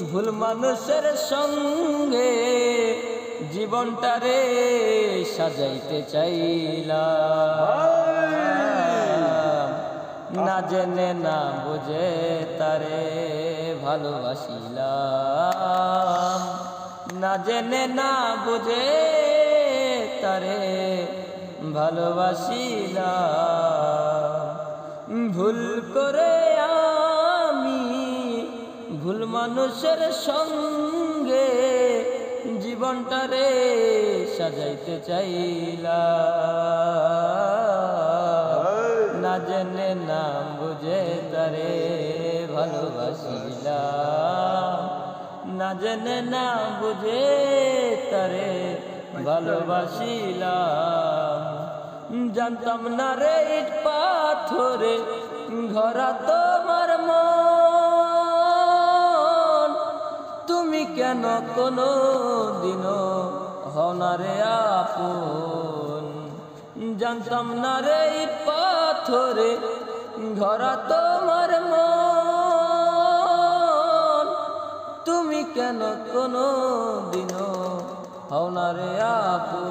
ভুল মানুষের সঙ্গে জীবনটারে সাজাইতে চাইলাম, না জেনে না বুঝে তারে ভালোবাসিলাম, না জেনে না বুঝে তারে ভালোবাসিলাম। ভুল করে আমি ভুল মানুষের সঙ্গে জীবনটারে সাজাইতে চাইলাম, না জেনে না বুঝে তারে ভালোবাসিলাম, না জেনে না বুঝে তারে ভালোবাসিলাম। জানতাম না রে ইট পাথরে ঘরা তোমার মন, তুমি কেন কোনো দিনও হও না রে আপন। জানতাম না রে ইট পাথরে ঘরা তোমার মন, তুমি কেন কোনো দিনও হও না রে আপন।